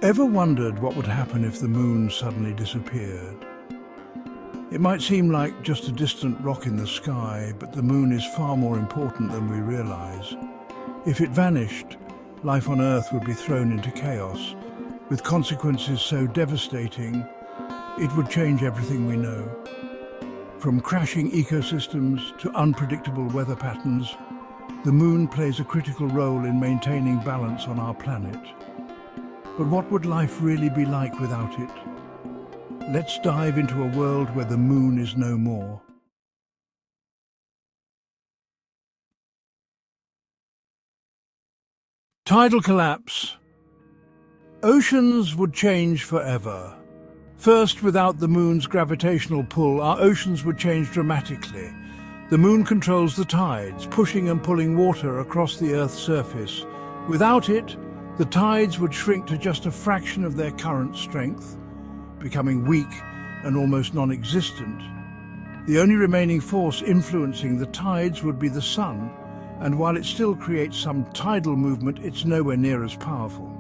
Ever wondered what would happen if the moon suddenly disappeared? It might seem like just a distant rock in the sky, but the moon is far more important than we realize. If it vanished, life on Earth would be thrown into chaos, with consequences so devastating, it would change everything we know. From crashing ecosystems to unpredictable weather patterns, the moon plays a critical role in maintaining balance on our planet. But what would life really be like without it? Let's dive into a world where the moon is no more. Tidal collapse. Oceans would change forever. First, without the moon's gravitational pull, our oceans would change dramatically. The moon controls the tides, pushing and pulling water across the Earth's surface. Without it, the tides would shrink to just a fraction of their current strength, becoming weak and almost non-existent. The only remaining force influencing the tides would be the sun, and while it still creates some tidal movement, it's nowhere near as powerful.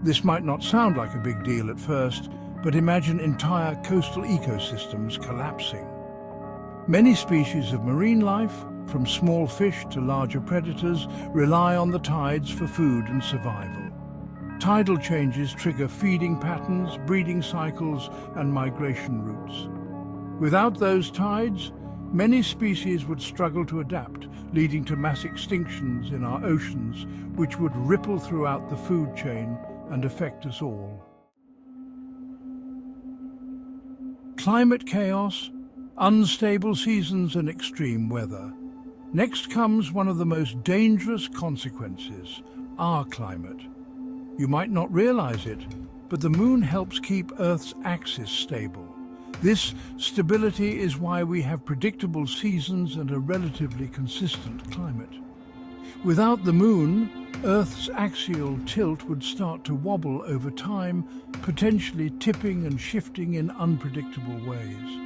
This might not sound like a big deal at first, but imagine entire coastal ecosystems collapsing. Many species of marine life, from small fish to larger predators, rely on the tides for food and survival. Tidal changes trigger feeding patterns, breeding cycles, and migration routes. Without those tides, many species would struggle to adapt, leading to mass extinctions in our oceans, which would ripple throughout the food chain and affect us all. Climate chaos, unstable seasons and extreme weather. Next comes one of the most dangerous consequences, our climate. You might not realize it, but the moon helps keep Earth's axis stable. This stability is why we have predictable seasons and a relatively consistent climate. Without the moon, Earth's axial tilt would start to wobble over time, potentially tipping and shifting in unpredictable ways.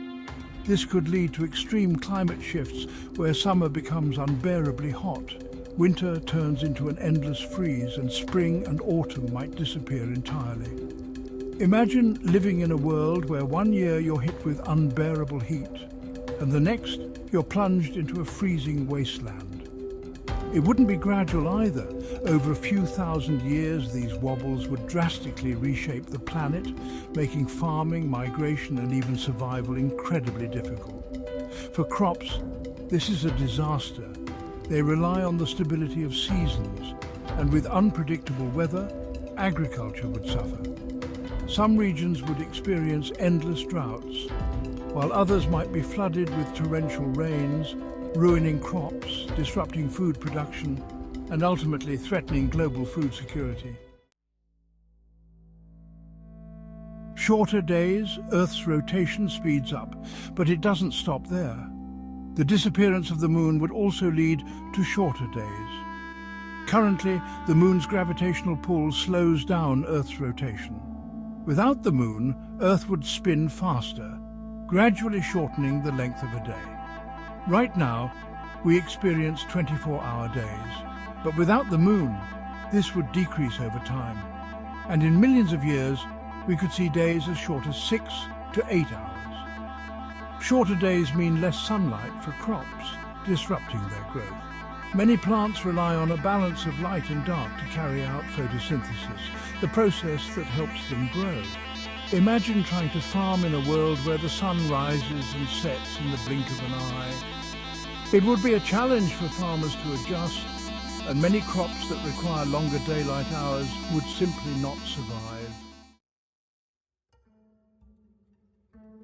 This could lead to extreme climate shifts where summer becomes unbearably hot, winter turns into an endless freeze, and spring and autumn might disappear entirely. Imagine living in a world where one year you're hit with unbearable heat, and the next you're plunged into a freezing wasteland. It wouldn't be gradual either. Over a few thousand years, these wobbles would drastically reshape the planet, making farming, migration, and even survival incredibly difficult. For crops, this is a disaster. They rely on the stability of seasons, and with unpredictable weather, agriculture would suffer. Some regions would experience endless droughts, while others might be flooded with torrential rains, ruining crops, disrupting food production, and ultimately threatening global food security. Shorter days, Earth's rotation speeds up, but it doesn't stop there. The disappearance of the moon would also lead to shorter days. Currently, the moon's gravitational pull slows down Earth's rotation. Without the moon, Earth would spin faster, gradually shortening the length of a day. Right now, we experience 24-hour days, but without the moon, this would decrease over time. And in millions of years, we could see days as short as 6 to 8 hours. Shorter days mean less sunlight for crops, disrupting their growth. Many plants rely on a balance of light and dark to carry out photosynthesis, the process that helps them grow. Imagine trying to farm in a world where the sun rises and sets in the blink of an eye. It would be a challenge for farmers to adjust, and many crops that require longer daylight hours would simply not survive.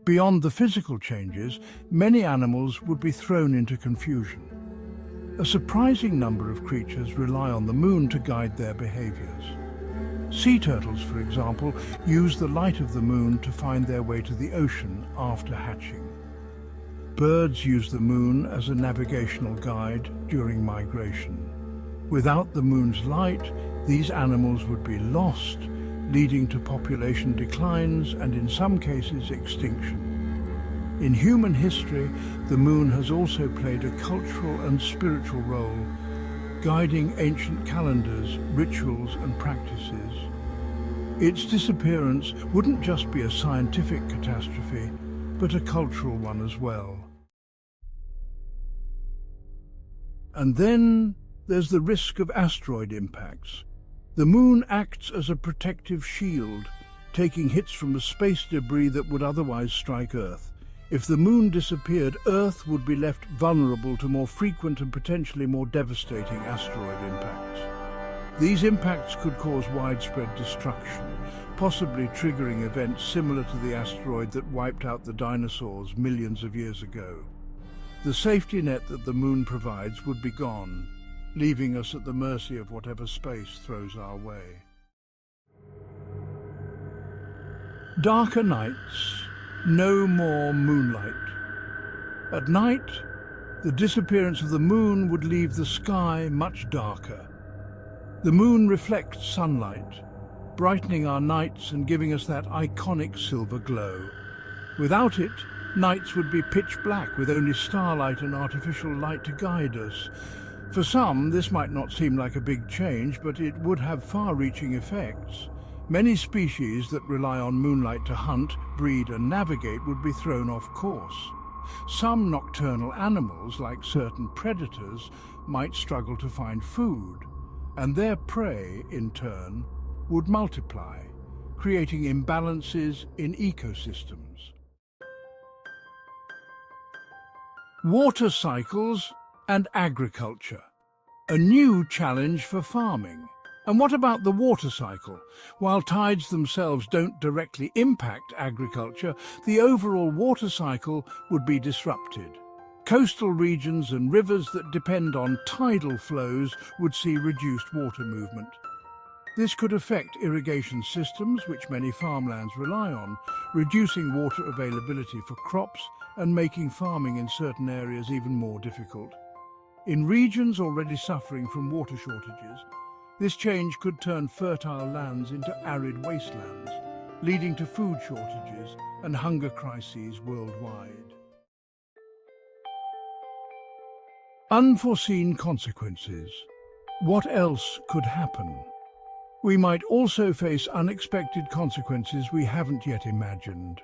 Beyond the physical changes, many animals would be thrown into confusion. A surprising number of creatures rely on the moon to guide their behaviors. Sea turtles, for example, use the light of the moon to find their way to the ocean after hatching. Birds use the moon as a navigational guide during migration. Without the moon's light, these animals would be lost, leading to population declines and, in some cases, extinction. In human history, the moon has also played a cultural and spiritual role, guiding ancient calendars, rituals, and practices. Its disappearance wouldn't just be a scientific catastrophe, but a cultural one as well. And then there's the risk of asteroid impacts. The moon acts as a protective shield, taking hits from the space debris that would otherwise strike Earth. If the moon disappeared, Earth would be left vulnerable to more frequent and potentially more devastating asteroid impacts. These impacts could cause widespread destruction, possibly triggering events similar to the asteroid that wiped out the dinosaurs millions of years ago. The safety net that the moon provides would be gone, leaving us at the mercy of whatever space throws our way. Darker nights, no more moonlight. At night, the disappearance of the moon would leave the sky much darker. The moon reflects sunlight, brightening our nights and giving us that iconic silver glow. Without it, nights would be pitch black with only starlight and artificial light to guide us. For some, this might not seem like a big change, but it would have far-reaching effects. Many species that rely on moonlight to hunt, breed and navigate would be thrown off course. Some nocturnal animals, like certain predators, might struggle to find food, and their prey, in turn, would multiply, creating imbalances in ecosystems. Water cycles and agriculture, a new challenge for farming. And what about the water cycle? While tides themselves don't directly impact agriculture, the overall water cycle would be disrupted. Coastal regions and rivers that depend on tidal flows would see reduced water movement. This could affect irrigation systems, which many farmlands rely on, reducing water availability for crops and making farming in certain areas even more difficult. In regions already suffering from water shortages, this change could turn fertile lands into arid wastelands, leading to food shortages and hunger crises worldwide. Unforeseen consequences. What else could happen? We might also face unexpected consequences we haven't yet imagined.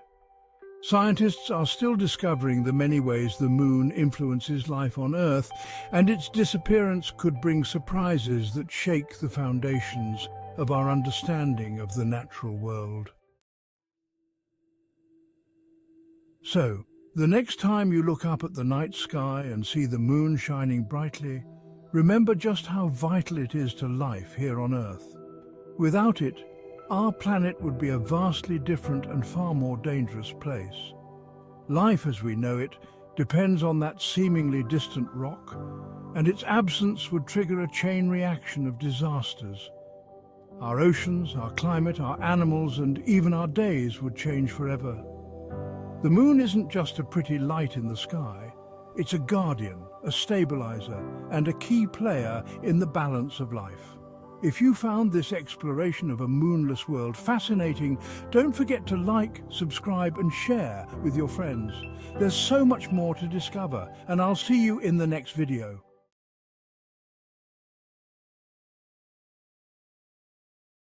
Scientists are still discovering the many ways the moon influences life on Earth, and its disappearance could bring surprises that shake the foundations of our understanding of the natural world. So, the next time you look up at the night sky and see the moon shining brightly, remember just how vital it is to life here on Earth. Without it, our planet would be a vastly different and far more dangerous place. Life as we know it depends on that seemingly distant rock, and its absence would trigger a chain reaction of disasters. Our oceans, our climate, our animals, and even our days would change forever. The moon isn't just a pretty light in the sky. It's a guardian, a stabilizer, and a key player in the balance of life. If you found this exploration of a moonless world fascinating, don't forget to like, subscribe and share with your friends. There's so much more to discover, and I'll see you in the next video.